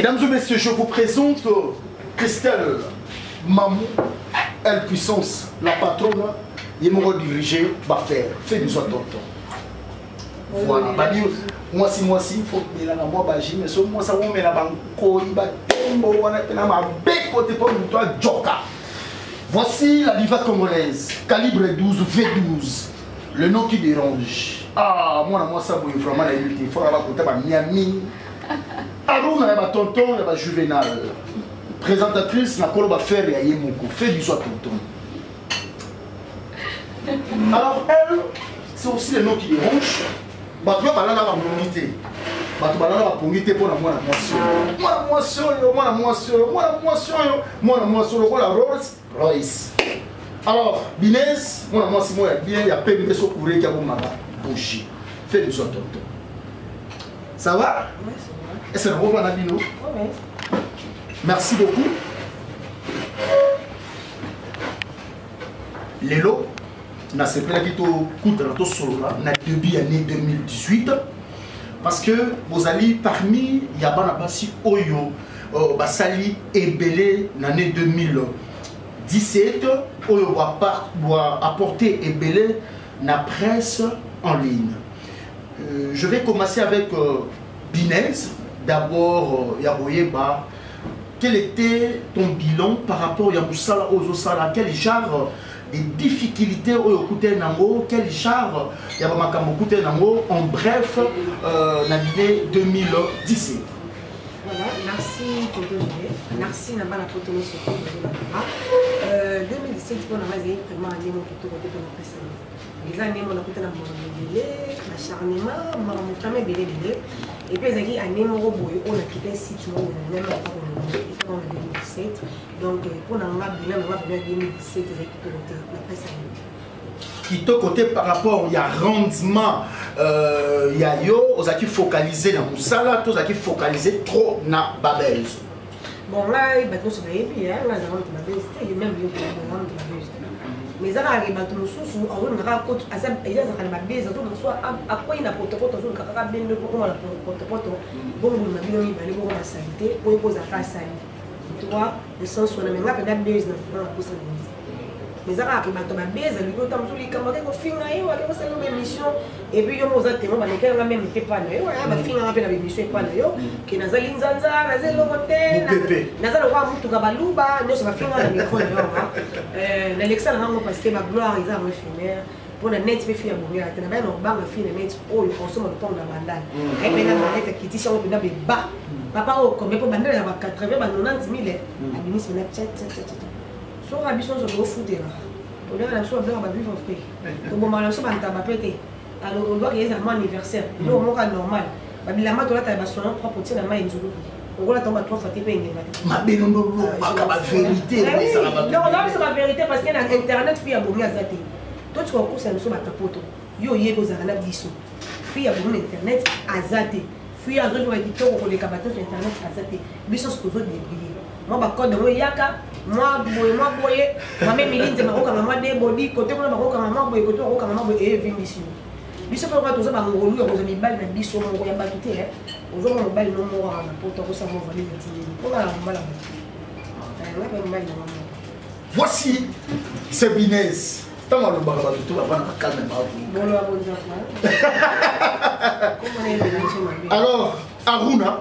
Mesdames et messieurs, je vous présente Christelle Mamou, elle puissance, la patronne, et mon dirigé va faire. Fais du soin tonton. Voilà, moi si, il faut que la moi baji, mais sur moi ça on met la banco, il va tembo, on a ma bec côté pour nous toi joka. Voici la diva congolaise, calibre 12 V12, le nom qui dérange. Ah, moi ça bouille vraiment la lutte, il faut avoir côté ma Miami. Aruna ya tonton ya juvénal. Présentatrice na kolo ba faire ya yemoko, fait du soin tonton. Alors elle, c'est aussi le nom qui dérange. Bato ya balanga ba mongité. Bato balanga ba pongité pour la moi la moisson. Moi la moisson la Rolls Royce. Alors, Binès, moi la moisson moi bien, il y a peine de se courir qui a bon maba bougie. Fait du soin tonton. Ça va? Oui, ça va. Est-ce que vous avez un oui. Merci beaucoup. Lélo, na c'est pas qui coûte dans solo là, na début année 2018 parce que vous allez parmi Yabana Basi Oyo Basali Ebele l'année 2017 Oyo doit apporter Ebele na presse en ligne. Je vais commencer avec Binez. D'abord, Yaboyeba, quel était ton bilan par rapport à Yaboussala Ozosala? Quel genre de difficultés au côté Nango? Quel genre Yabamakamu côté Nango? En bref, l'année 2017. Voilà, merci pour le merci Naba la photo sur 2017 pour la raison vraiment année mon photo côté pour la personne. Les années mon côté na mon belé, l'acharnement, mon famille belé. Et puis les années mon robot on a quitté site mon même pas en 2017. Donc pour la bilan 2017 les côté la personne. Qui te côté par rapport il y a rendement il y a yo aux qui focaliser dans Moussala tous qui focaliser trop na Babel. Bon là il va tout se payer puis là ça va te Babel c'était même mieux que Babel. Mais ça arrive à tout sous on raconte à ça il y a ça la Babel ça tout soit à quoi il a protocole tout kaka bien de pour la protocole bon on a bien il va aller pour la santé pour poser à faire ça. Tu vois le sens on a même pas Babel dans pour ça. Mais ça arrive à tomber baiser lui quand on lui comme on finit là on fait une émission et puis on a tellement balé on même pas là on va finir après la émission pas là que na zali nzanza na zali lomote na zali wa mtu kabaluba ndio ça va finir la micro là l'Alexa là parce que ma gloire ils ont filmé pour la net fait faire bonheur tu n'as pas non bang film net oh il consomme le temps de la bandane et puis la net qui dit ça on peut d'abord bas papa oh comme pour bandane là 80 90 000 administre na chat so rabiso zo go foot là on a la chose va vivre en paix donc bon la chose va t'abaper alors on doit qu'il y ait un anniversaire donc on va normal babilama to la ta baso na propre petit na mai nzulu on va tomber trois fois te payer ma benondo ba vérité mais ça va pas non c'est la vérité parce que internet fi abonné azate toi tu comprends ça nous ba tapoto yo yebo za na biso fi abonné internet azate fi azo va dit to ko les kabato sur internet azate biso ce que veut débrouiller moi ba code moi yaka moi boye moi même milinde ma ko moi de body côté moi ko moi boye côté ko moi boye et vinition biso ko ba to za ba ngolu ya ko za mibali na biso mo ya batute ozo mo mobali no mo na poto ko sa mo vali ntili ko la mbala voici c'est Binez tant le baraba tout va pas calme alors Aruna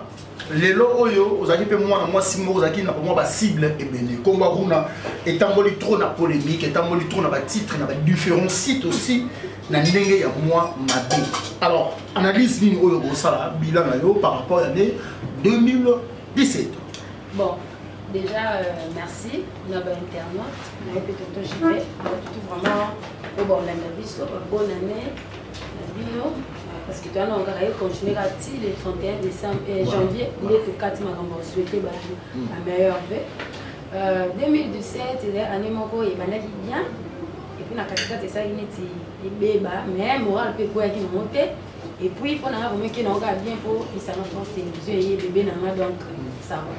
lelo oyo ozaki pe moi simo ozaki na moi ba cible ebele comme Aruna etamboli trop na polémique etamboli trop na ba titre na ba différents sites aussi na ndenge ya moi mabe. Alors analyse nini oyo osala bilan na yo par rapport à l'année 2017. Bon déjà merci na ba internaute na epito to jibe tout vraiment bon la vie bonne année bio parce que toi on va continuer à le 31 décembre et janvier il est que 4 mois qu'on va souhaiter la meilleure vie 2017 il est année moko et balaki bien et puis na katikati ça il est beba mais moral peut quoi qui monter et puis il faut na vraiment que on va bien pour ça na France télévision et bébé na donc ça va.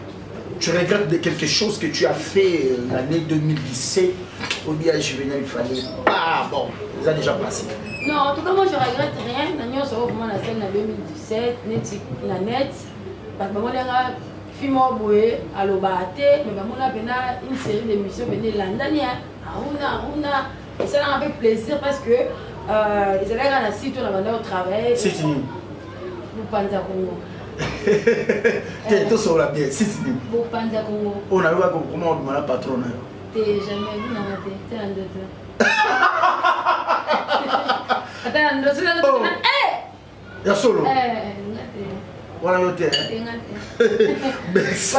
Tu regrettes de quelque chose que tu as fait l'année 2017 au bien juvénile, il fallait pas bon, ça a déjà passé. Non, en tout cas moi je regrette rien. Nous sommes vraiment la scène en 2017, la net, parce que moi film boye alobate mais bamona pena une série d'émissions venir landania auna et ça m'a fait plaisir parce que ils allaient dans la site on a mandé au travail c'est fini vous pensez Congo tout sur la bien c'est fini vous pensez Congo on a vu comment on demande la patronne t'es jamais vu dans la tête t'es en deux attends il y a solo voilà le thé merci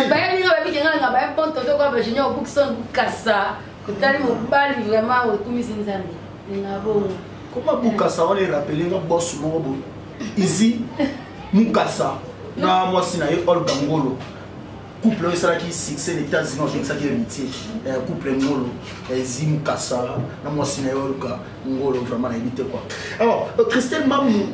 comment Mukasa on les rappeler le boss Mobo ici Mukasa na moi si na Olga Ngolo couple ça qui succès les États-Unis j'ai ça qui est métier couple Ngolo ici Mukasa na moi si na Olga Ngolo vraiment na éviter quoi alors Christelle Mamou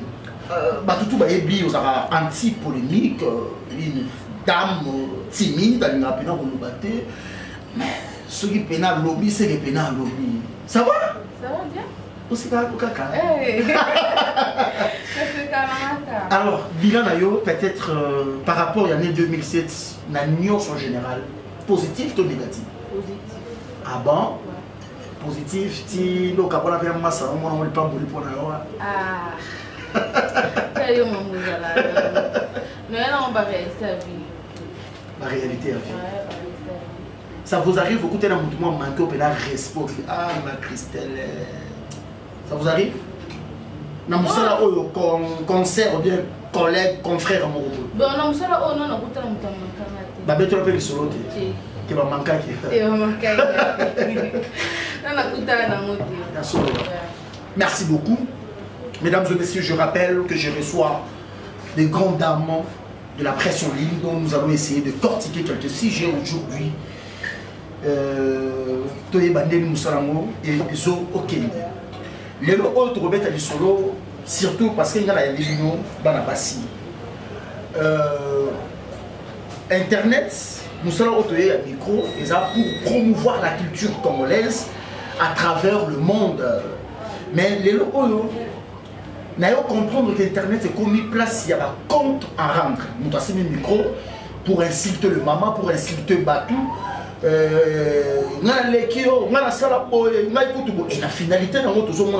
Batutu Bayebi aux anti-polémique, une dame timide, elle n'a pas de mais ce qui est pénal lobby, c'est le pénal lobby. Ça va? Ça va bien? Aussi calme, caca. Alors, alors, bilan peut-être par rapport à l'année 2007, la nuance en général, positif ou négatif? Positif. Ah bon? Ouais. Positif, si le capon avait un masse, on ne peut pas mourir pour la ah. La réalité à vie. Ça vous arrive beaucoup de mouvement manqué au pénal respect. Ah ma Christelle. Ça vous arrive? Non, mais ça concert ou bien collègue, confrère mon groupe. Non, non, ça là, non, non, putain, putain, bah ben tu l'appelles le solo. Tu vas manquer. Tu vas manquer. Non, non, putain, non, merci beaucoup. Mesdames et messieurs, je rappelle que je reçois des grandes dames de la presse en ligne dont nous allons essayer de cortiquer quelques sujets aujourd'hui. Toye Bandel Moussalango et Zo Okende. Les autres Robert Alisolo, surtout parce qu'il y a la Lino Banabassi. Internet, nous allons autoyer un micro et ça pour promouvoir la culture congolaise à travers le monde. Mais les locaux, nous allons comprendre qu'Internet est comme une place, il y a un compte à rendre. Nous avons mis un micro pour insulter le maman, pour insulter Batou. Et la finalité dans notre zone,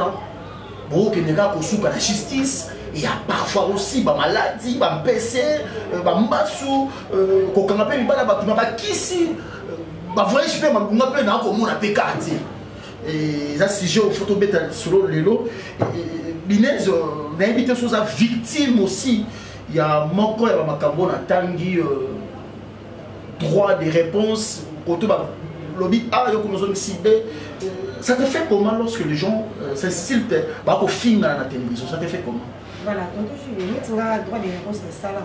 la justice. Il y a parfois aussi des maladies, des PC, des mbassou, des canapés, des kisi, des voyages, des PKT. Et ça, si j'ai une photo sur le lot, Binez, on a invité sur sa victime aussi. Il y a Moko et Makambo, Tangi, droit de réponse. Ça te fait comment lorsque les gens s'insultent au film à la télévision? Ça te fait comment? Voilà, quand je suis venu, tu as le droit de réponse de ça là.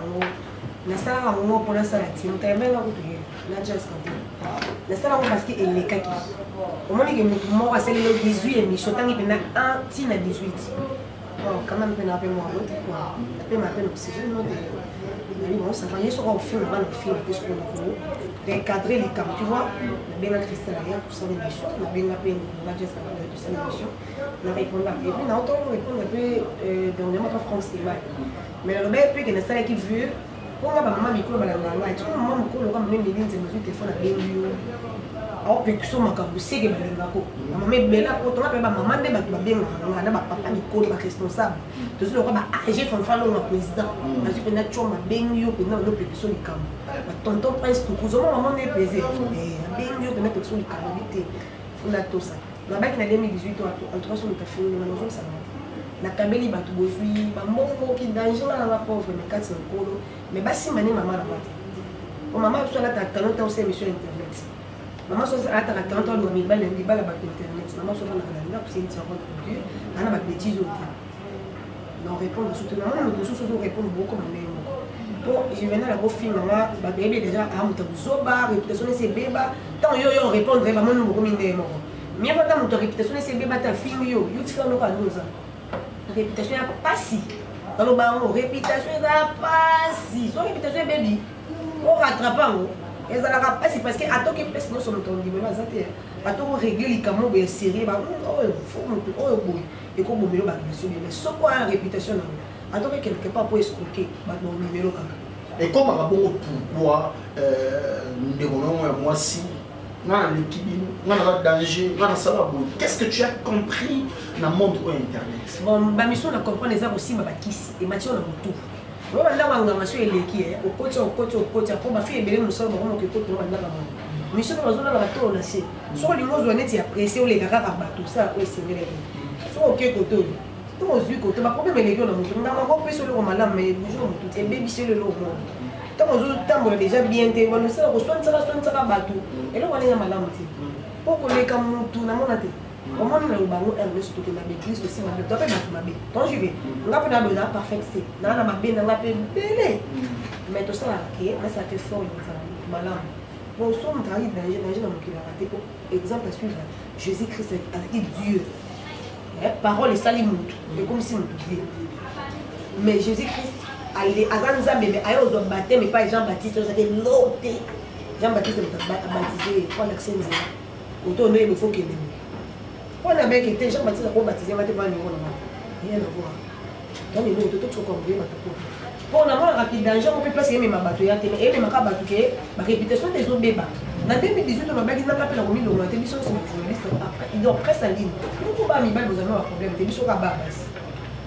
La salle à un moment pour la salle à team, tu as même la jazz la salle parce qu'elle est kaki. Au moment où moi, c'est le 18 émission, tant qu'il y a un team à 18. Quand même, on a appelé moi l'autre. On a appelé l'oxygène. Bon, ça va y être au film, on va le film plus pour le coup. D'encadrer les camps, tu vois. On a bien Christelle Aria pour son émission. On a bien appelé la jazz pour son émission. On a répondu à et puis, on a entendu répondre un peu dernièrement en France. Mais le meilleur peu que la salle qui veut. Pour moi, maman, micro, et tout le monde, comme même les lignes, c'est le téléphone à bien mieux. Alors, que ce soit ma c'est que maman, mais là, quand on a maman, bien, on a papa, Nico, ma responsable. Tout ce que j'ai fait un fan au président. Je suis venu à bien mieux, puis non, l'autre sur les camps. Tonton Prince, tout le monde, maman est plaisir. Bien mieux de mettre sur les camps. Il faut la tout ça. La bague en 2018, en tout cas, sur le café, on a ça. La cabelle bat tout bosui, ma moko qui danger dans la pauvre mais 400 kolo, mais basi mané maman la boîte. Pour maman soit là ta talent aussi émission internet. Maman soit là ta talent dans le mobile le débat la bat internet. Maman soit là la c'est une seconde culture, on a des bêtises au temps. Non répondre surtout maman nous tous répondre beaucoup mais bon, je venais là au film maman ba bébé déjà à muta zoba réputation c'est bébé tant yo répondre maman nous beaucoup minde moko. Mais quand ta réputation c'est bébé ta film yo tu fais no ka nous réputation est pas si. Dans le baron, réputation est pas si. Son réputation est baby. On rattrape pas. Et ça la pas si parce que à toi qui pèse non sur le ton niveau là ça t'est. À toi régler les camo bien serré bah faut monter boy. Et comme mon numéro bah mais ce quoi réputation là. À toi quelque part pour escroquer bah mon numéro quand. Et comme à bon pourquoi nous dévoilons moi si on a l'équipe, on a danger, on a ça. Qu'est-ce que tu as compris dans le monde internet? Bon, ma mission on a compris les arbres aussi ma bakisi et Mathieu on a tout. On va là on a monsieur eleki au côté pour ma fille belé nous sommes vraiment que côté on a là. Mission dans zone là bateau on a c'est. Sur les mots on est y apprécier les gars bateau ça oui c'est vrai. Sur OK côté. Tout aux yeux côté ma problème les gars on a monté. On a encore plus sur le malam mais toujours tout et baby sur le lot. Tant qu'on déjà bien été, on sait que soit ça bateau. Et là on est à malam. Pourquoi les camoufles tout na mon até. Comment on a le ballon elle se tout na bêtise aussi ma dope ma bé. Quand je vais, on a pas besoin parfait. Na ma bé na la bé belé. Mais tout ça là qui là ça fait fort malam. Bon son travail danger dans mon cœur raté pour exemple suivre. Jésus-Christ a dit Dieu. Parole et salimut. Et comme si on dit. Mais Jésus-Christ allez azanza bébé ayo zo baptême mais pas Jean-Baptiste ça fait loté. Jean-Baptiste est baptisé pour l'accès zéro. Autant nous il faut qu'il ait. On a bien été Jean-Baptiste a baptisé mais pas niveau là. Rien à voir. Donc il nous tout comme bien maintenant. Pour on a moins rapide danger on peut placer même ma bateau ya té et même ka bateau que ma réputation des autres bébés. En 2018 on a bien dit n'a pas la remis le télévision c'est journaliste après il doit presse en ligne. Nous pas mi balle vous avez un problème télévision ka base.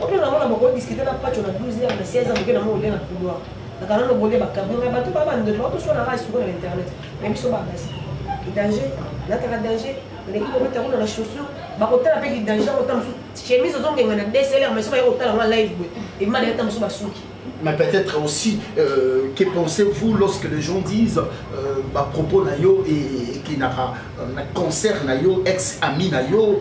On a beaucoup discuté la page on a 12 ans, 16 ans que nous avons dans couloir. La canne on volé bac, on a battu pas mal de l'autre sur la race sur internet. Même si on va passer. Il danger, là tu as danger. L'équipe on met dans la chaussure, ba hôtel avec il danger autant sous chemise aux ongles on a DSLR mais ça va hôtel en live et mal étant sous basouki. Mais peut-être aussi, que pensez-vous lorsque les gens disent à propos Nayo et qui n'a pas concert Nayo, ex-ami Nayo,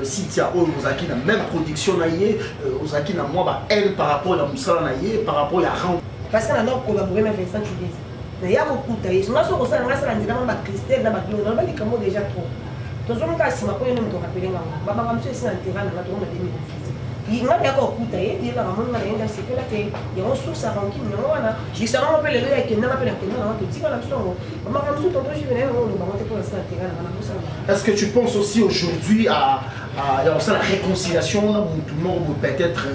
si tu as Ozaki la même production Naye, Ozaki n'a moins elle par rapport à la Moussala Naye, par rapport à la Rang. Parce qu'on a donc collaboré avec Vincent Chubis. Il y a beaucoup de tailles. Moi, je pense que ça a un Christelle, on a des camots déjà trop. Dans un cas, si je me rappelle, je me rappelle, je suis en terrain, je me rappelle. Il m'a bien encore coûté, il a vraiment rien dans ce que là, il y a une source à ranking, mais voilà. Je sais pas, on peut le dire qu'il n'a pas appelé à quelqu'un, on te dit qu'on a besoin. On m'a ramené tout, je venais, on va monter pour l'instant à terrain, on a besoin. Est-ce que tu penses aussi aujourd'hui à la réconciliation, tout le monde peut-être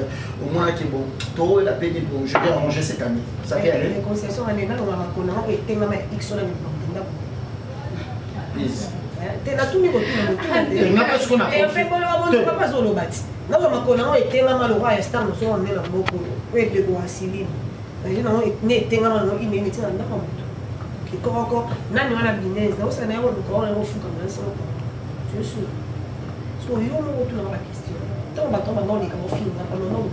au moins qui est bon, toi la peine est bon, je vais arranger cette année. Ça fait aller. La réconciliation, on est là, on va reconnaître, et t'es même X sur la maison. T'es là tout le monde, et on a pas ce qu'on a fait. Et on fait bon, on va pas sur le bâti. Nous avons connu été maman le roi estar nous sommes nés dans beaucoup ouais de quoi civil mais non né été maman non il n'est pas dans pas tout qui encore nani wana business na usana yao ko ona ofu comme ça je suis so yo no tout dans la question tant ba non les comme film na non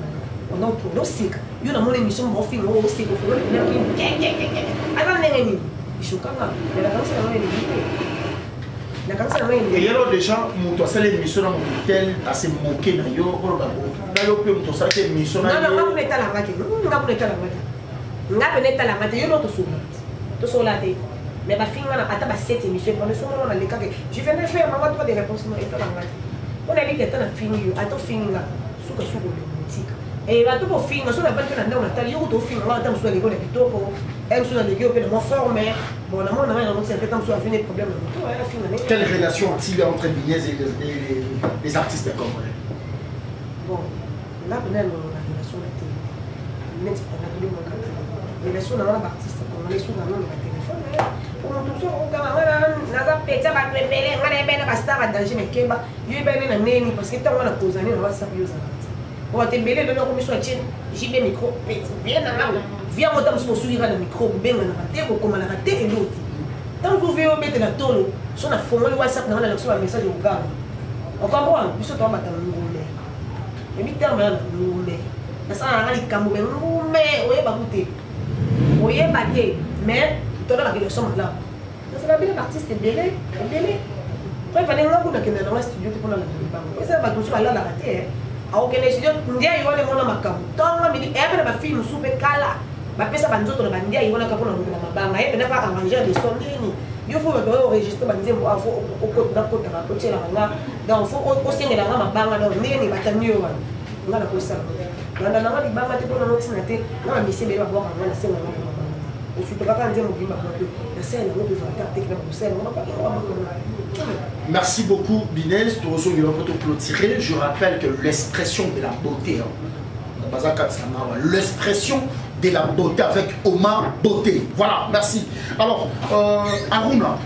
on a tout no sick yo na mon émission mo film o sick ko faut le alors nene ni ishukanga mais la danse na nene et alors déjà, mon seul émission dans mon hôtel, à se moquer na yo, pour le babo. Na yo peut mon seul émission na yo. Non, non, pas la matière. Non, pas la matière. Non, pas la matière. Yo non to soulat. To soulaté. Mais ba fin na ata ba 7 émissions pour le soir on a les cas que je venais faire maman toi des réponses non et pas la matière. On a dit que t'as fini yo, ato fini là. Suka suko le boutique. Et là tout pour finir, sur la bande que na on a tali yo to finir là tant sur les gars les toko. Elle sur les gars que moi formé. Bon, là, on a un certain temps sur des problèmes. Quelle relation a-t-il entre Binez et les artistes congolais? Bon, là, on a la relation avec les relations avec les artistes congolais sur le téléphone. Pour tout ça, on a pété à préparer, on a bien à star à danger, mais qu'il y a bien un nez parce que tant on a posé un nez, on va s'appuyer. On va te mêler de la commission à Tchène, j'ai bien micro, viens dans la viens autant se poursuivre le micro, bien on a raté, comme on a raté et l'autre. Tant que vous voyez mettre la tôle, si on a formé le WhatsApp dans la leçon, un message au gars. On comprend, puis surtout on va dans le moulin. Et puis terme là, le moulin. Ça a les camous, mais oui, bah écoutez, oui, bah mais tu as la leçon là. Ça va bien l'artiste est belé, belé. Après il fallait là vous dans le studio pour la et ça va tout ça là la raté. Alors que les studios, ndia ils vont les monter ma cam. Tant on me dit, et après la film soupe kala. Bapesa banzoto na bandia ils vont la kapona na mabanga. Et pas arranger des sons nini. Il faut enregistrer banzembo avant au côté d'un côté à côté là. Donc faut au singe là mabanga donc nini batamio wana. Ngala ko ça. Nanda na ngali banga te pona noti na te. Na misi be ba boka ngala senga ngala. Au suite pas quand nzembo bimba ko. Na scène ngo peut faire technique pour scène. Merci beaucoup Binez, je rappelle que l'expression de la beauté, l'expression de la beauté avec Omar Beauté. Voilà, merci. Alors, Aruna,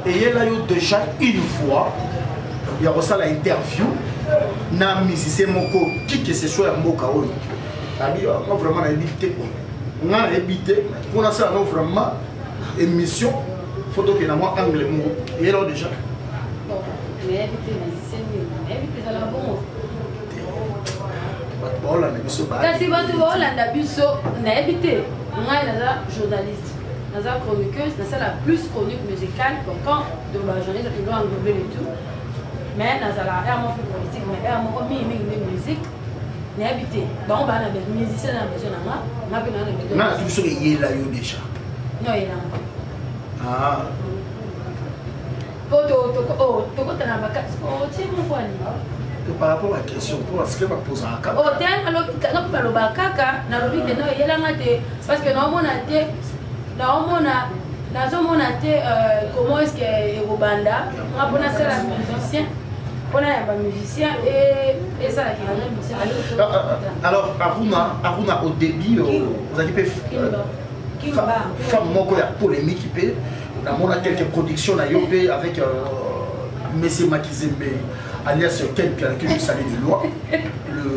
et il a eu déjà une fois, il y a aussi l'interview, na musicien moko, qui que ce soit un moka oyo. Moi vraiment na évité. On a évité, pour ça non vraiment émission, photo que na moi angle moko. Et là déjà. Bon, mais éviter musicien, éviter ça la bon. Kasi bato baolanda biso na ebite ngai naza journaliste naza chroniqueuse naza la plus chronique musicale donc quand de la journaliste ils doit englober le tout mais naza la air mon politique mais air mon mingi musique na ebite donc ba na musicien na besoin na moi na pe na besoin na tout ce qui est là yo déjà non il là ah photo to ko tana ba ka o ti mo kwani par rapport à la question, pour ce que je pose à la oh, tiens, alors kaka, na lobi que non, il y a la parce que non, comment est-ce que Robanda, on a bonne la musicien, on a un musicien et ça qui a musicien. Alors, Aruna, au début, vous avez fait femme moko ya polémique, on a quelques productions avec Messie Makizembe. Alias Ken Pierre que je salue de loi. Le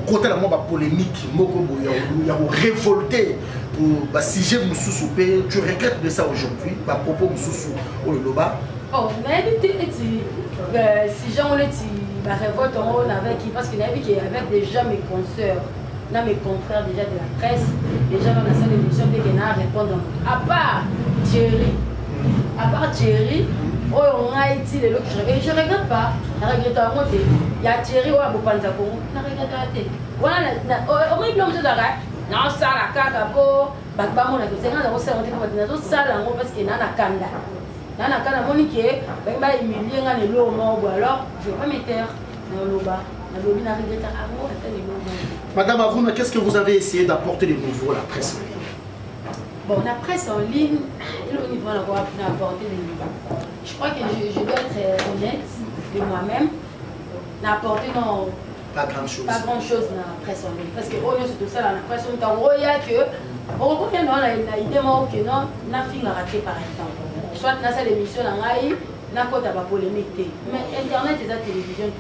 côté de la polémique, il y a révolté pour si j'ai Moussou, tu regrettes de ça aujourd'hui, à propos Moussou au Loba. Oh, mais si j'en ai dit, révolte avec parce qu'il y avait avec déjà mes consoeurs, là mes confrères déjà de la presse, déjà dans la salle d'émission, dès qu'il y a répondre. À part Thierry, oh, on a été les lots que je regrette pas. Je regrette pas. Il y a Thierry, on a beaucoup de temps. Je regrette pas. Voilà, on m'a dit que non, ça la caca, bon, bah, mon ami, c'est un peu ça, on dit que ça, parce qu'il y a un kanda. Il y a un kanda, Monique, ben, bah, il me dit, il y a un lot, alors, je vais pas me taire dans le bas. Madame Aruna, qu'est-ce que vous avez essayé d'apporter de nouveau à la presse en ligne? Bon, la presse en ligne, au niveau on a apporté des niveaux. Je crois que je dois être honnête de moi-même. N'a apporté non. Pas grand-chose. Pas grand-chose dans la presse en ligne. Parce que c'est tout ça dans la presse en ligne. Il y a que. On reconnaît dans l'idée que non, n'a fini à rater par exemple. Soit dans cette émission, n'a pas de polémique. Mais Internet et la télévision.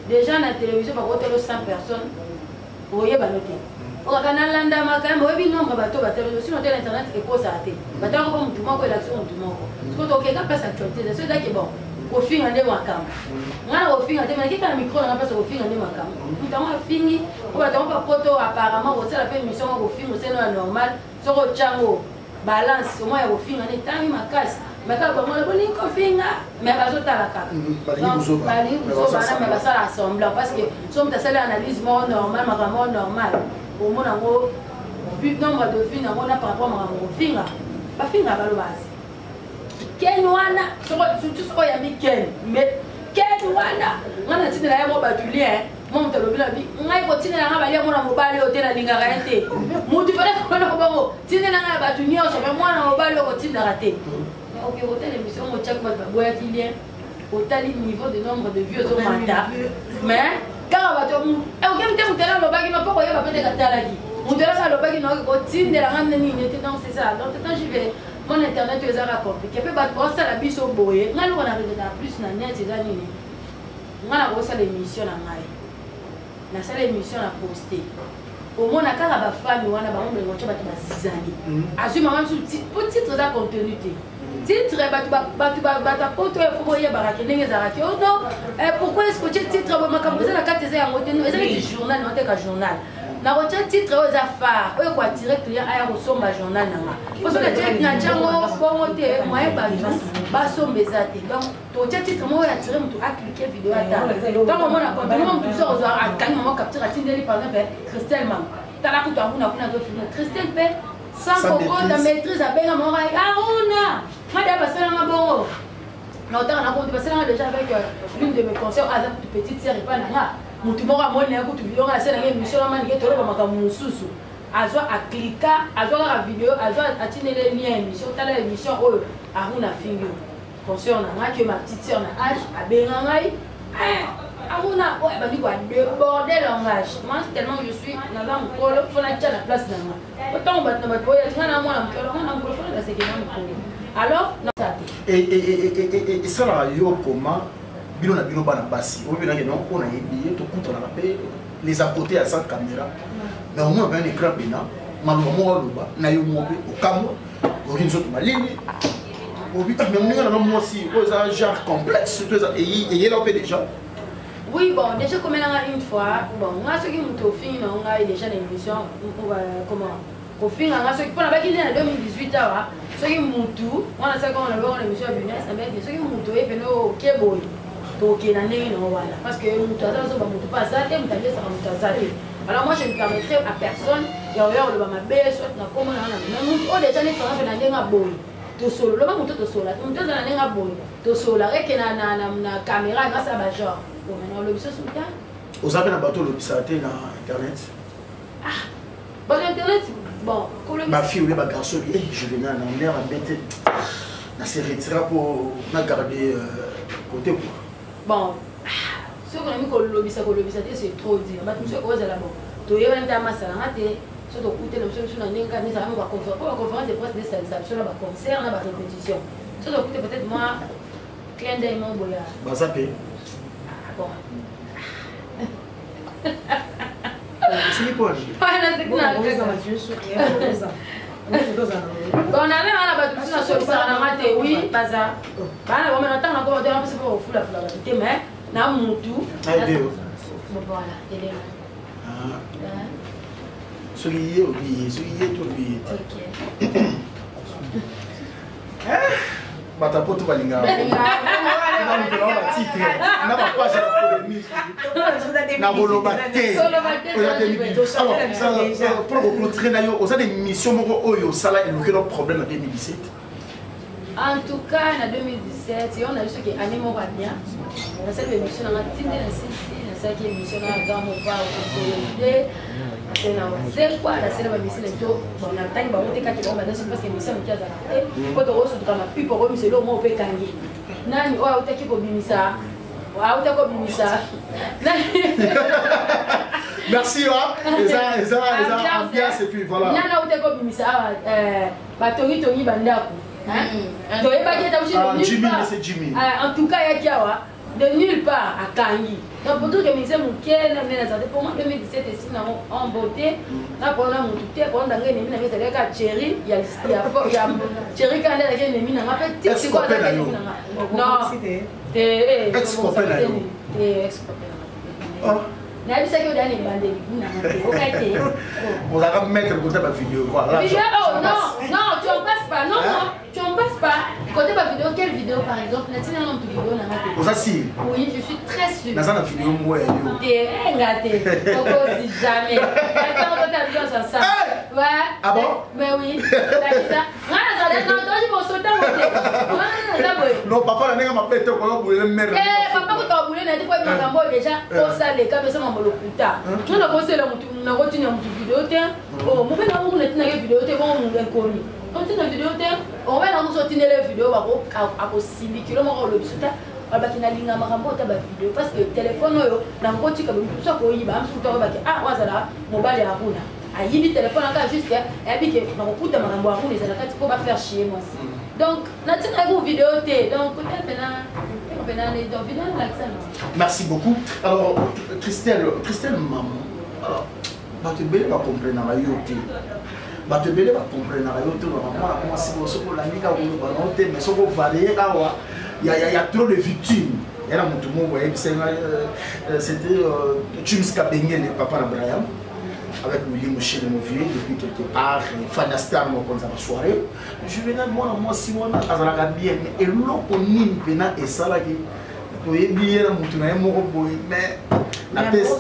Déjà, dans la télévision, par contre, 100 personnes. Vous voyez, bah, noté. On a un landa makam, on a un nombre de bateaux, sur Internet et pour ça. Bateau comme tout le monde, l'action tout le monde. Parce qu'on a pas actualité, c'est ça qui est bon. Au fin, on est makam. On a au fin, on a dit qu'un micro, on a pas au fin, on est makam. Nous avons fini, on va pas photo apparemment, on a fait une émission au fin, c'est normal. Sur le chango, balance, au moins au fin, on est tant ma casse. Mais quand on a bonne cofinga, mais pas autant la carte. Donc, mais ça rassemble parce que si on a fait l'analyse normale, normal. Au moins, nombre de filles, on a par rapport à mon finger. Pas finger à l'obase. Ken wana, surtout ce qu'il y a mis Ken. Mais Ken wana, on a tiré la robe à Julien. Mon te le vie. On a continué à avaler mon mobile au tel Ningarate. Mon tu fallait qu'on a bon. Tine na ba Julien, je vais moi na mobile au tir raté. Ok, au tel émission, on check pas boire Julien. Au tel niveau de nombre de vieux au mandat. Mais car on va te aucun temps là le bague n'a pas quoi va peut-être à la vie. On dirait ça le bague n'a pas de la rame ni donc c'est ça. Donc quand j'y vais mon internet est à compliqué. Peut pas voir ça la bise au boyer. Là on a plus na net c'est années. On a reçu l'émission na mai. Na salle émission à poster. Au moins na kara ba femme wana ba on le watch ba zizani. Azu maman sous titre za contenu. Titre, pourquoi est-ce que tu titre la carte journal, journal. Na titre aux affaires, quoi tirer client à journal parce que tu as donc titre moi attirer à cliquer vidéo à on a capture par exemple Christelle Mam. Christelle sans comprendre la maîtrise à Ben Amorai. Aruna! Madame Bassalama Boro. Longtemps, on a déjà avec l'une de mes conseils, Azam, petite sœur, et pas Nanga. Moutumora, moi, n'a pas de la scène, Michel Aman, qui est tombé dans mon sous. Azo a cliqué, Azo a la vidéo, Azo a tiré les liens, émission, t'as l'émission, Aruna Finger. Conseil, on a que ma petite sœur, H, à Ben Amorai. Aruna, ouais, bah du coup, déborder le langage. Moi, tellement je suis dans un colo, il faut la tirer la place dans moi. Autant on va te mettre, il y a un mois, alors, non, ça et ça, là, il y a comment, il y a un bassi, on a un billet, tout coûte on a payé, les apporter à 100 caméras, mais au moins, on a un écran pénal, malheureusement, on a eu au Cameroun, on a eu une ligne. Mais moi aussi, un genre complexe, et il y a déjà. Oui, bon, déjà comme une fois, bon, moi, ceux qui m'ont fait, on a déjà une émission, comment au fin, on a ceux qui pour la qu'il y a 2018, ceux qui m'ont tout, on a ça quand on a une émission à Buenos Aires, ceux qui m'ont tout, et puis nous, Keboy, donc il y a un parce que nous, pas ça, alors moi, je ne permettrai à personne, il y a eu ma belle, soit na comment on a déjà les parents de la boy. To solo, le moment to solo, on te donne un bon, to solo, avec na caméra, grâce à ma genre. Bon, maintenant le biseau sous terre. Vous avez un bateau le bisaté dans internet. Ah, bon internet, bon. Ma fille ou les garçons, je venais en l'air à mettre, na se retira pour na garder côté quoi. Bon, ce qu'on a mis le bisaté, c'est trop dire. Mais tout ce qu'on a là bon, to y aller dans ma salle, surtout écouter le monsieur sur la ligne, quand nous avons la conférence de presse de sensibilisation, la concert, la répétition. Surtout écouter peut-être moi, client d'Aïe mon boya. Bah ça paye. Bon. C'est quoi? On a même un abattu sur le salon, oui, pas ça. On a maintenant encore un peu pour la fleur. Mais, n'a moutou. Voilà, et soyez oublié, soyez oublié. ok. Bata poto balinga. Na ba page la polémique. Na bolobate. Alors, pour clôturer nayo, aux des missions moko oyo sala et le problème en 2017. En tout cas, en 2017, on a eu ce qui est année mon bien. On a cette émission dans la team de la CC, on a cette émission dans la gamme au pas au côté. C'est quoi la scène de l'émission de tout. On a le temps de faire des choses parce que l'émission est à la tête. Quand on reçoit du drama, puis pour eux, c'est là où on peut gagner. Nani, oh, on t'a qui pour bimisa. Ah, on t'a quoi bimisa. Merci, ça, ambiance et puis voilà. Nana, on t'a quoi bimisa. Batori, Tony, Bandaku. Jimmy, c'est Jimmy. En tout cas, il y a de nulle part à Kangi. Donc, pour tout que mes amis, pour moi, 2017, en beauté, là, pour la montée, pour la gagne, il y a Thierry, il y a Thierry quand elle a gagné, il y a petit quoi. Non, c'est ex-copain. Vous allez mettre le côté de la vidéo. Voilà. Oh non, non, tu en passes pas. Non, non, tu en passes pas. Côté de la vidéo, quelle vidéo par exemple? N'a-t-il un autre vidéo? Vous asseyez? Oui, je suis très sûre. Dans la vidéo, moi, t'es gâté. Si jamais. Attends, on t'a vu ça. Ouais. Ah bon? Mais oui. T'as dit ça? Non, papa, la nègre m'a pété au colon pour le merde. Papa, quand t'as voulu, n'a dit quoi? Déjà, pour ça, les cas, mais ça m'a mal au putain. Tu n'as pas posé la routine en vidéo. Oh, mon père n'a pas une vidéo. T'es bon, mon inconnu. Quand tu as une vidéo, on va nous sortir les vidéos à 6 km le putain. On va qu'il a ligne à Marambo, t'as vidéo parce que le téléphone, n'a pas dit que tout ça pour y va. Ah, voilà, mon bal est à Runa. Ah, il y a téléphone encore juste et puis que dans le coup de Marambo à Runa, les attaques, il faut pas faire chier moi aussi. Donc, n'a-t-il pas une vidéo? Donc, peut-être maintenant, merci beaucoup. Alors, Christelle, maman, tu vas comprendre la yoté. Tu vas comprendre la yoté. Moi, si vous avez la mica ou le mais si vous variez, il y a trop de victimes. Il y a tout le monde, c'était Chumska Bengue, le papa d'Abraham, avec William Mouché de Mouvier, depuis quelque part, Fadastar, moi, quand ça va soirée. Je venais de moi, si moi, à la bien, et l'eau qu'on y venait et ça là, il y a bien, mais la peste.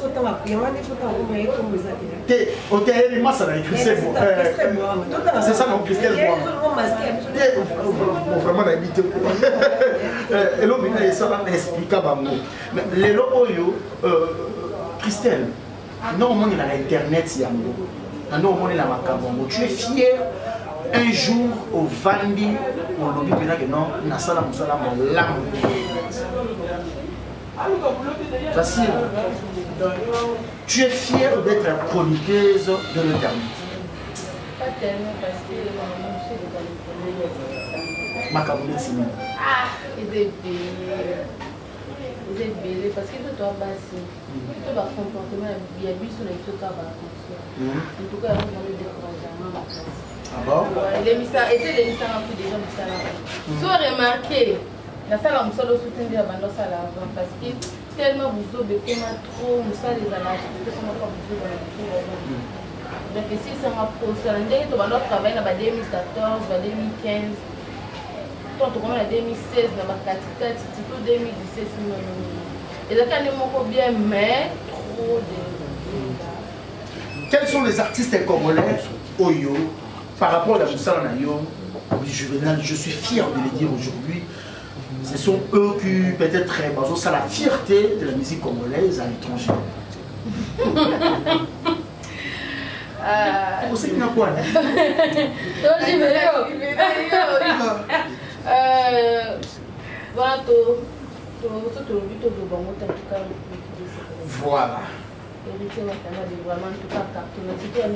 C'est ça, mon Christelle. Vraiment, on a habité. Et l'eau, il ça explicable à moi. Mais les lots, Christelle, normalement, il y a Internet, normalement, il y a Macabongo. Tu es fier un jour au Vandi, on l'a dit que non, on a ça, on a ça, Facile. Tu es fière d'être chroniqueuse de l'Internet? Pas tellement parce que Macaboulet, c'est moi. ah, ils étaient belés parce que tout est passé. Tout va comportement, il y a bu sur les trucs à vacances. En tout cas, on va le décourager à ma place. Ah bon? L'émission, et c'est l'émission un peu déjà du salaire. Si vous remarquez, la salle en solo soutien de la bande avant parce que tellement vous avez trop, vous savez les alas, vous avez comment vous avez donc ici, ça m'a posé un délai, tu vas travailler en 2014, 2015. Quand tu commences en 2016, dans ma quantité, c'est plutôt 2017. Et ça quand même bien, mais trop de. Quels sont les artistes congolais Oyo par rapport à la Moussa Nayo, Juvenal, je suis fier de les dire aujourd'hui. Ce sont eux qui peut-être ça la fierté de la musique congolaise à l'étranger. Vous savez quoi? Voilà. Héritier vraiment tout cas cartonné, c'était en 2017.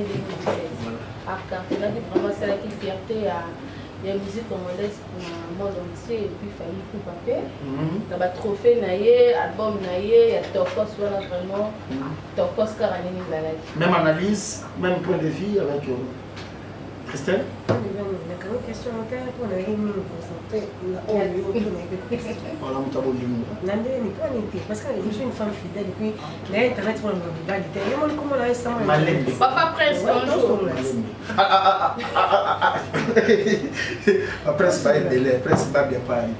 À cartonné, vraiment c'est la fierté à la musique congolaise pour le monde entier et puis failli tout papier. Il y a trophée naïe, album naïe, il y a Tokos vraiment, Tokos Karanini Blalaki. Même analyse, même point de vue avec Christelle. question pour la parce que je suis une femme fidèle et puis l'internet pour le comment la Papa Prince bonjour. Prince va être belé, Prince va bien parler.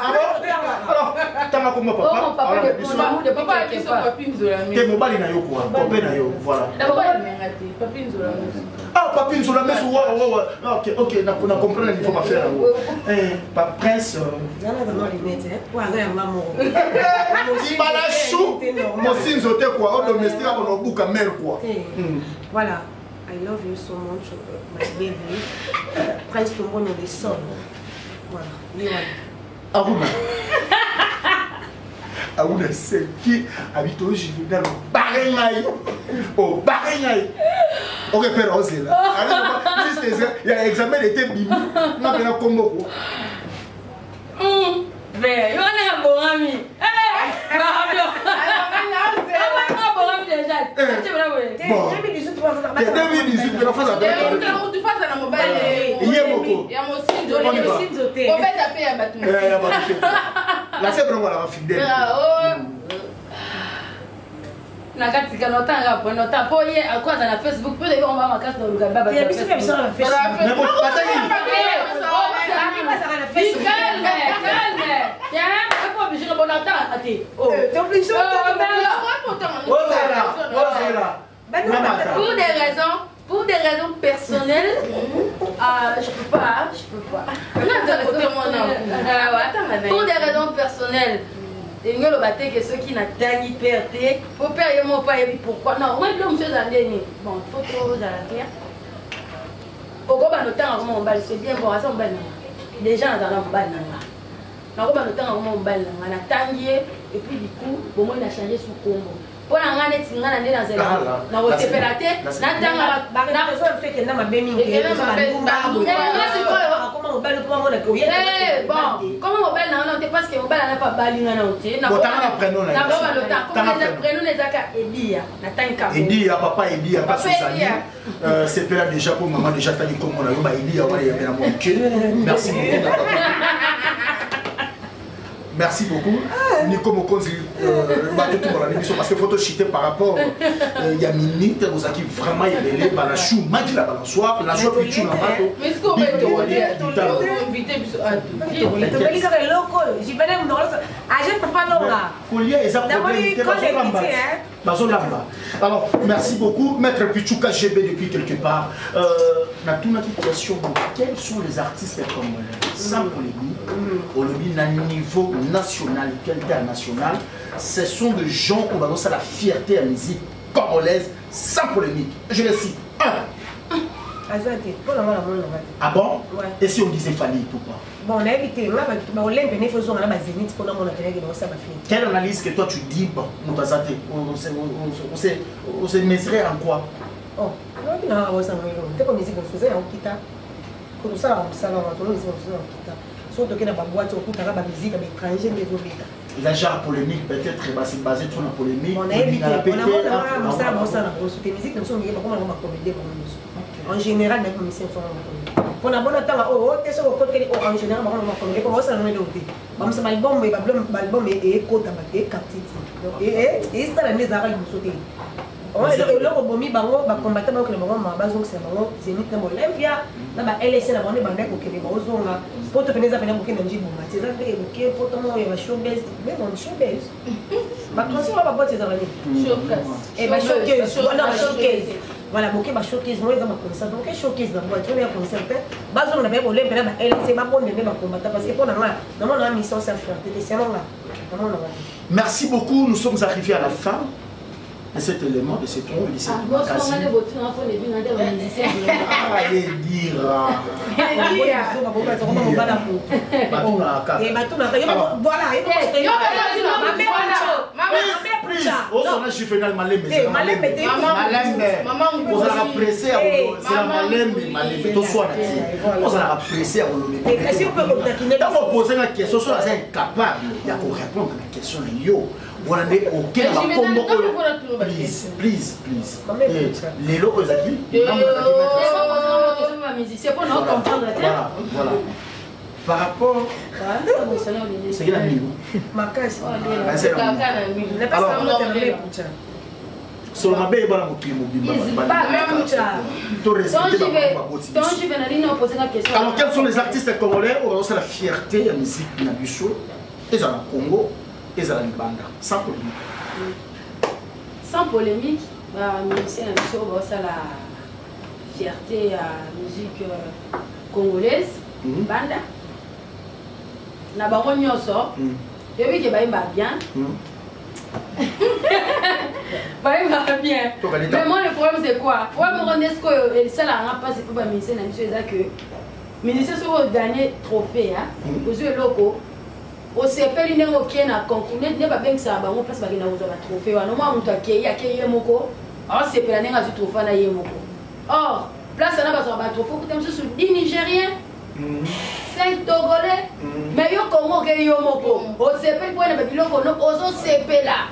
Alors, t'as comment papa? Papa qui sont papines de la maison. T'es mobile na yo quoi? Popé na yo, voilà. Papines de la maison. Ah, papines sur la maison, ok, ok, on a compris il faut pas faire. Papa Prince. Quoi, au domestique, on a beaucoup de mère quoi. Voilà. I love you so much, my baby. Prince Tombo no de son. Voilà. Aruna. Aruna, c'est qui habite au Juvenal au Barengaï. Au Barengaï. On repère aussi là. Il y a l'examen d'été bimi. On a bien comme quoi. Mais, il y a un bon ami. nakatika notanga po nota po ye akwaza na Facebook pe de on va makasi na lugaba ba. Ya biso pe biso na Facebook. Mais bon, pataki. Calme, calme. Ya, pas obligé de bonata ati. Oh. T'es obligé Pour des raisons personnelles, je peux pas. Pour des raisons personnelles, il y a que ceux qui n'ont pas liberté, pour payer mon père, pourquoi? Non, moi, je suis allé. Bon, il faut trop à la terre. Au gars, c'est bien bon, les gens dans la balle. On a tangué et puis du coup, au moins, il a changé son combo. Pour la gagner, tu n'as pas dans la séparate. Comment on belle non parce que on belle n'a pas balinga na oté. Na prenons les aka Edia. Na tanka. Edia papa Edia pas Susani. C'est père déjà pour maman déjà tani comme on a eu ba Edia on est bien mon cœur. Merci beaucoup. Merci beaucoup. Nico Mokonzi, parce que photo chité par rapport il y a minute vous avez vraiment élevé la chou magi la balançoire la chou puis chou la bateau. Mais ce qu'on va te inviter alors merci beaucoup maître Pichouka GB depuis quelque part. Na toute notre question, quels sont les artistes congolais sans polémique au lobby à niveau national et international, ce sont des gens qui ont annoncé la fierté à la musique congolaise sans polémique. Je les cite. 1. Ah bon? Et si on disait Fanny ou pas? Bon, on a évité. Quelle analyse que toi tu dis, bon, on se mesurait en quoi? Oh, la genre polémique peut-être basé sur la polémique. On a évité. En général, on a bon temps en général, album et côte et ça la mise à on est le bomi bango ba combattre ba ko bango ma bazong c'est bango zénith na Bolivia na ba LC na bango ba ndeko kebe ba ozonga poto peneza pena ko kena njibo ma teza pe ke poto mo ya showbiz mais on showbiz ba konsi ba bote za bani showcase et ba showcase voilà showcase voilà boke ba showcase moi za ma concert donc showcase na boîte on est concert bazong na ba bolé pena ba LC ba bonde ba combattre parce que pour na moi na mission ça faire c'est là. Merci beaucoup, nous sommes arrivés à la fin de cet élément, de cette rôle, de cette magazine. Allez dire. Voilà, auquel please. Les locaux acquis. Voilà. Par rapport. C'est qui la nuit? Sur ma belle bonne alors, quels sont les artistes congolais où on a la fierté de la musique Nabucho et dans le Congo? Et ça sans polémique. Sans polémique, musicien ça la fierté à la musique congolaise, banda. Na baron nyoso, depuis que ba bien. Bien. Mais moi le problème c'est quoi? Ouais, mon est-ce que ça la rend pas c'est pour musicien na musique ça que musicien sont gagner trophée hein. Aux yeux locaux. Au CPL il est na concours ne ba bien ça ba on place ba na uza ba trophée wa no ma mutu akeye moko alors CPL na ngazi trophée na yemoko or place na ba so ba trophée kutem sur 10 Nigériens 5 Togolais mais yo Congo ke yo moko au CPL pour na ba biloko no ozo CPL là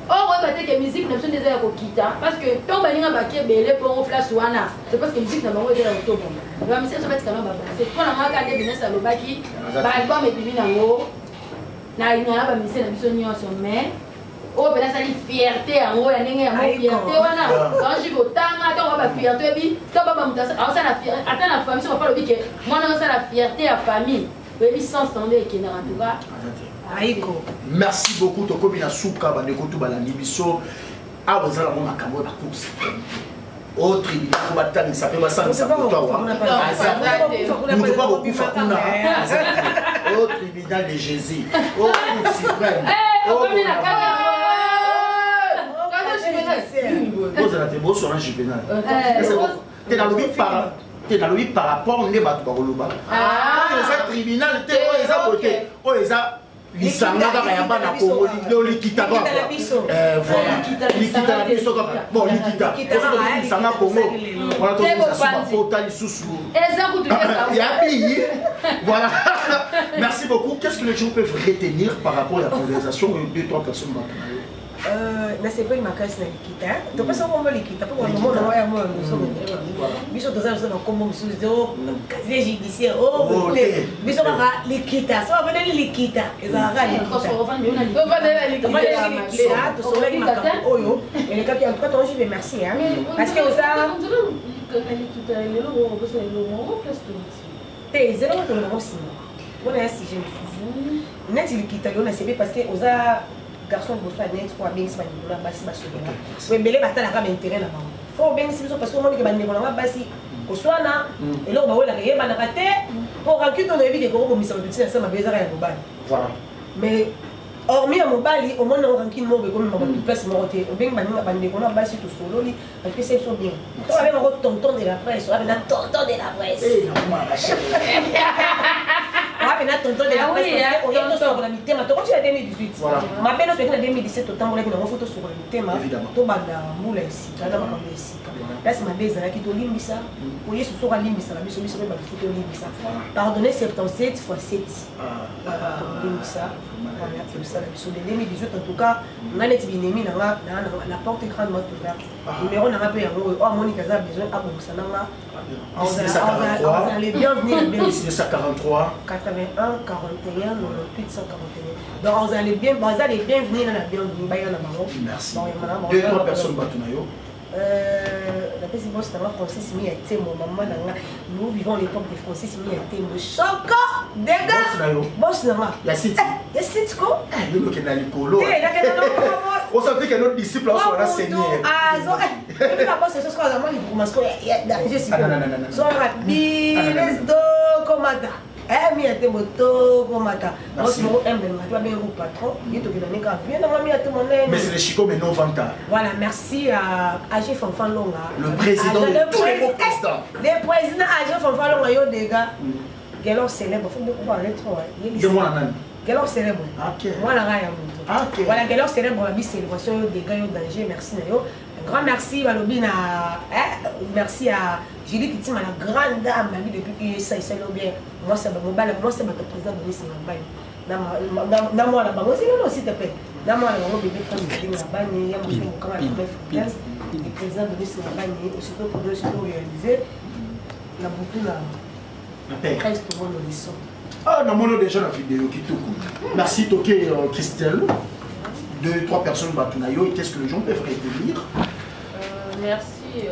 or on va dire que musique na besoin des ya kokita parce que tant ba ninga ba ke belé pour on place wana c'est parce que musique na bango est là au bon ba musique ça va être quand même c'est pour na maka de business à lobaki ba album et puis nango na ina ba mise na biso nyonso mais o bela sali fierté yango ya ndenge ya mo fierté wana quand je botanga to ba fierté bi to ba mutasa alors ça la fierté ata na famille on parle bi que moi na ça la fierté ya famille bebi sans tendre et qui na en tout cas aiko merci beaucoup to kobi na suka ba ndeko to balandi biso a ozala mo makambo ba course au tribunal ko batani ça peut ba ça ça pour toi nous ne pas beaucoup fakuna au tribunal de Jésus au cour suprême vous avez beau sur un juvénal t'es dans le but par rapport on est battu par le bas le tribunal t'es au côté au eza lisanga kaka ya bana Congo likita kaka voilà likita na biso kaka bon likita lisanga Congo voilà tout ça pota lisusu ya pays voilà merci beaucoup. Qu'est-ce que les gens peuvent retenir par rapport à la conversation de 2-3 personnes na sepa ma casse na likita to pesa ko mo likita po mo na wa ya mo so biso to za na kombo biso do casier judiciaire biso ka likita so ba na likita eza ga likita to ba na likita to so le ma oyo et quand en tout cas toi je vais merci hein parce que ça te zero to le aussi on est si je net likita yo na sepa parce que oza garçon bosso à net pour bien se manipuler basi baso là oui belé batala ka intérêt là faut bien si parce que on dit que bande ko basi ko swana et là on va voir la yeba na kate pour raconter on a vu que ko ko misa de ça ma beza ya global voilà mais hormis à mobali au moins on ranking mo comme ma place mo côté on bien bande qu'on a basi tout solo li en plus c'est bien toi avec mon tonton de la presse avec un tonton de la presse eh non ma chérie avec un tonton de la presse on est sur la mi-temps toi tu as 2018 ma peine c'est en 2017 autant moi que photo sur le thème to banda mula ici là ma ici là c'est ma base là qui to limbisa oui ce sera limbisa la biso ba photo limbisa pardonnez 77 x 7 limbisa sur les 2018 en tout cas on a net binemi la porte est grandement ouverte numéro n'a pas payé oh Monique a besoin à bon ça n'a on les bienvenus ici 43 81 41 98 141 donc on allait bien bienvenus dans la bienvenue ba yana bango merci 2-3 personnes batunayo la personne boss dans Francis mi était mon maman nous vivons l'époque de Francis mi était mon choc dégâts boss na ya site ko le que na likolo on sentait que notre disciple a soit enseigné ah zo et la boss c'est ce qu'on a demandé pour masco ya je suis so rapide do comanda mi était moto comanda boss mo embe ma tu bien au patron il te donner quand bien dans mi était mon mais c'est le Chico mais non vanta voilà merci à AG Fanfan Longa le président de tous les présidents le président AG Fanfan Longa yo des gars Gelo célèbre, il faut beaucoup parler trop. De moi, Nan. Gelo célèbre. Ok. Moi, la raya moto. Ok. Voilà, Gelo célèbre, la célébration des gars au danger. Merci, Nayo. Un grand merci, Balobina. Merci à Julie Kittima, la grande dame, la vie depuis que ça, il s'est bien. Moi, c'est mon bal, moi, c'est ma président de Nice, ma balle. Dans moi, là-bas, moi, c'est non, s'il te plaît. Dans moi, là, mon bébé, quand il est là-bas, il y a mon camp à la le président de Nice, ma balle, aussitôt pour deux, aussitôt réalisé. Il y a beaucoup là. Ah, non, on a déjà la vidéo qui tout cool. Merci, Toké Christelle. 2-3 personnes batunayo. Et qu'est-ce que les gens peuvent retenir? Merci.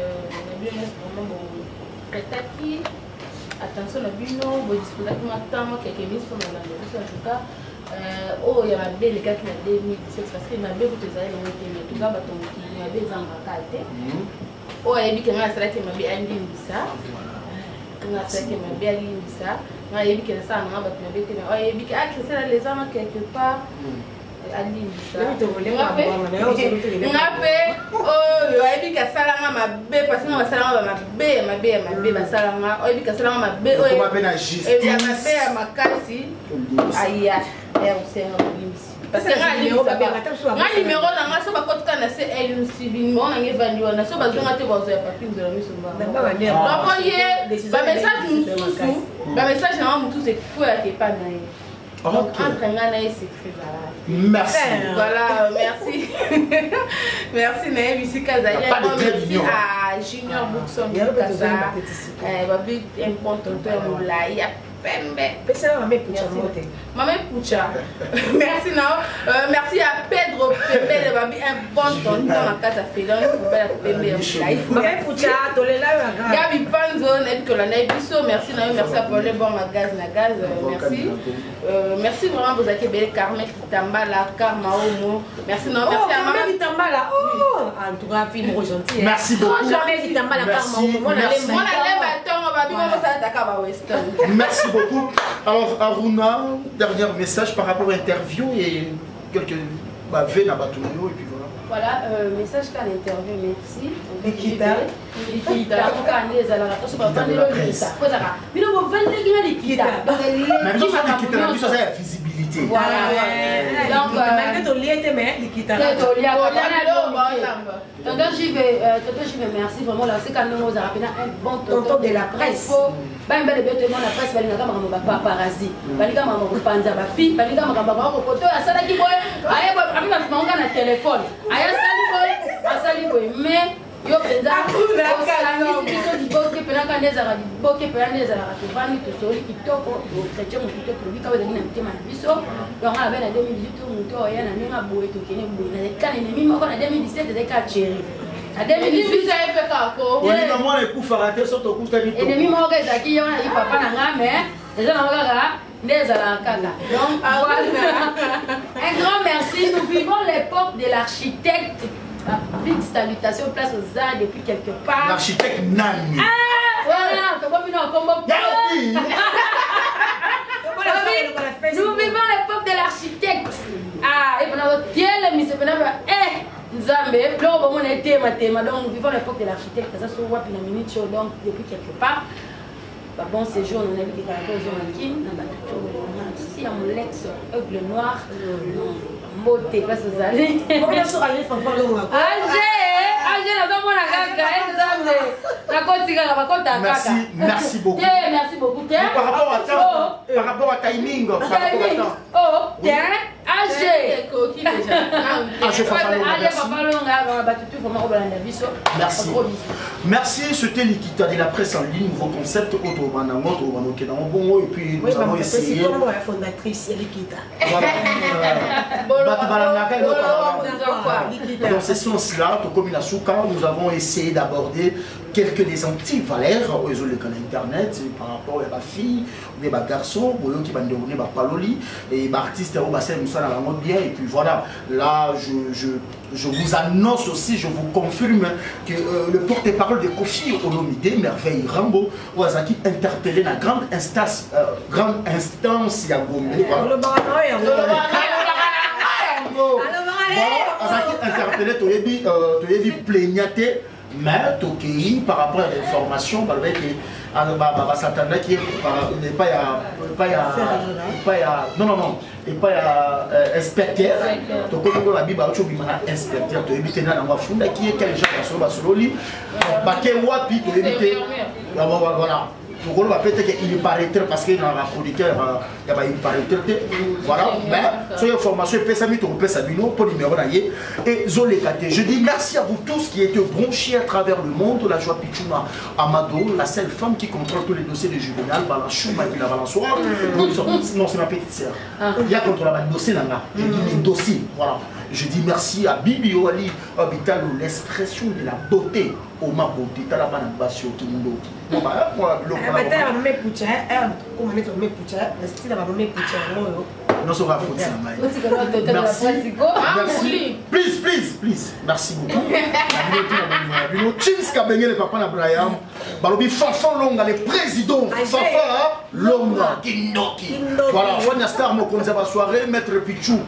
Attention, la bino, vous disposez de temps, quelques minutes pour la en tout cas. Oh, il y a ma belle les gars qui m'a 2017 parce que ma belle vous les avez en tout cas, baton qui m'a belle en qualité. Oh, il y a bien que ma sera qui m'a bien dit ça. nga sake ma bien ça nga yebi que ça nga ba tu m'as que oh yebi que c'est là les gens quelque part ali ça nga pe oh yebi que ça là ma be parce que nga ça là ma be ba ça là oh yebi que ça là ma be oh ma be na justice et bien ma be ma kasi aya et on sait parce que numéro na nga so ba kotka na se el civil mo na ngevandi wana so ba zonga te ba zo ya papi nzola miso ba donc ye ba message mususu ba message na mutu c'est quoi que pas na ye donc entre nga na ye c'est très voilà merci voilà merci merci na ye bisika zali merci à Junior Bookson Kasa ba big important to la ya Maman Poucha. Merci non. Merci à Pedro Pembe de Babi un bon tonton à casa Félon pour belle Pembe. Maman Poucha, tolé là Gabi Panzo net que la Naibiso. Merci non, merci à Paul bon à gaz na gaz. Merci. Merci vraiment vous avez belle Carmen Kitambala, Karmaomo. Merci non, merci à Maman Kitambala. Oh, en tout cas fille gentil. Merci beaucoup. Jamais Kitambala Karmaomo. Moi la bâton, Babi moi ça attaque à Western. Merci beaucoup. Alors, Aruna, dernier message par rapport à l'interview et quelques vena batunayo et puis voilà. Voilà, message qu'à l'interview, merci. Likita. Quand les ala la pas vendre le Likita. Quoi ça? Mais non, vous vendez qui Likita. Mais nous ça Likita, nous ça c'est la visibilité. Voilà. Donc malgré ton lien te mais Likita. Tonton j'y vais merci vraiment là c'est quand nous avons rappelé un bon tonton de la presse. Ben bel bête moi la presse balinga kama kama paparazzi. Balinga mama kupanza ba fille, balinga mama kama ko poto asala ki boy. Aye ba abi ba manga na téléphone. Aye asali boy mais yo penza biso di boke pena kaneza ga di boke pena neza la ka vani to soli kitoko o chrétien mo kitoko produit ka ba na mtema na biso. Yo ngala bena 2018 muto ya na ninga boy to kene boy na kana ni mimo ko na 2017 de ka chéri. À 2018 ça fait kako. On est dans moi les coups faratés sur ton coup de et demi mo ga zaki ya na papa na ngame déjà na ga neza la kaka. Donc voilà. Un grand merci. Nous vivons l'époque de l'architecte. Big salutation place aux arts depuis quelque part. L'architecte Nani. Ah voilà, tu vois bien comment. Nous vivons l'époque de l'architecte. Ah Nzambe, l'homme on a été mathéma, donc vivant l'époque de l'architecte, ça se voit puis la minute show, donc depuis quelque part. Bah bon séjour, on a vu des caractères aux Kin, ici à mon Lex, Aigle Noir, beauté, pas aux allées. Combien sur Agé, Fanfan Longa? Agé, nazomona kaka, Nzambe. Nakotika na bakota kaka. Merci beaucoup. Merci beaucoup. Par rapport à timing, par rapport à temps. Oh, tiens, Agé. Agé Fanfan Longa, merci. Merci. Merci, c'était l'Ikita de la presse en ligne, nouveau concept, et puis nous avons essayé. C'est comme la fondatrice, l'Ikita. Dans ce sens-là, nous avons essayé d'aborder quelques des anti-valeurs aux Internet par rapport à ma fille, ou à garçon, ou qui va devenir paloli, et artiste bien. Et puis voilà, là, je vous annonce aussi, je vous confirme que le porte-parole de Kofi Olomide, Merveille Rambo, qui interpellé la grande instance à Gombe. Interpellé, tu as dit plaignaté, mais tu par rapport à l'information, et pas inspecteur, tu connais la Bible, tu as inspecteur, tu as évité dans la funda qui est quel genre de sololi, baké wapi, tu as évité, voilà. Pour peut-être qu'il paraîtrait parce qu'il y a un producteur, il paraîtrait, voilà, mais sur l'information, il peut s'amuser, on peut s'amuser pour numéro d'ailleurs. Et Zolekate, je dis merci à vous tous qui étaient branchés à travers le monde, la joie Pichuna Amado, la seule femme qui contrôle tous les dossiers de Juvenal, Balanchouma et puis la Balançoire. Non, c'est ma petite sœur. Il y a contre la dossier là, je dis les dossiers, voilà. Je dis merci à Bibi Oali, Habital, l'expression de la beauté. Oma beauté, t'as la banane basse au Kimundo. Non, bah, moi, le non, ça va foutre ça. Merci. Please. Merci beaucoup. Chins Kabengé, le papa d'Abraham. Balobi Fafa Longa, le président. Fafa Longa, Kindoki. Voilà, Fania Star, mon conservatoire soirée, Maître Pichou,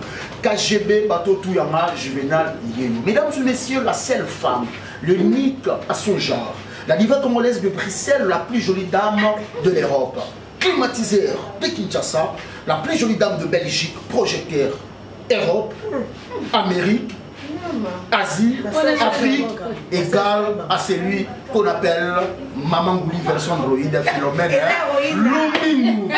KGB, Bateau Touyama, Juvenal, Yénou. Mesdames et messieurs, la seule femme, l'unique à son genre, la diva congolaise de Bruxelles, la plus jolie dame de l'Europe. Climatiseur de Kinshasa, la plus jolie dame de Belgique, projecteur, Europe, Amérique, Asie, Afrique, égale à celui qu'on appelle Maman Gouli version Android, Philomène, Lumingou.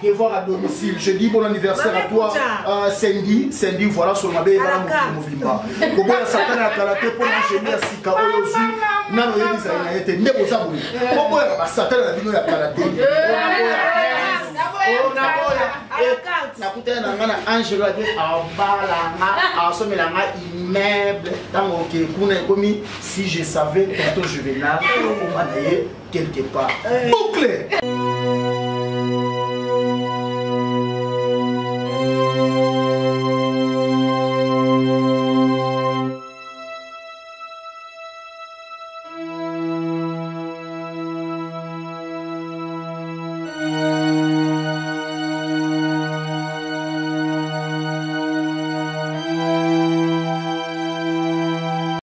Devoir à domicile. Je dis bon anniversaire à toi, Sandy. Sandy, voilà, sur ma belle Mouvimba. Pour moi, Satan a karaté pour l'enchaîner à Sika Oyosu. Non, il a été né pour ça. Pour moi, Satan a dit à karaté. Nakuta nangana Angelo ade abalanga asomelanga immeuble tango ke kuna komi si je savais tonton Juvenal au manaye quelque part bouclé.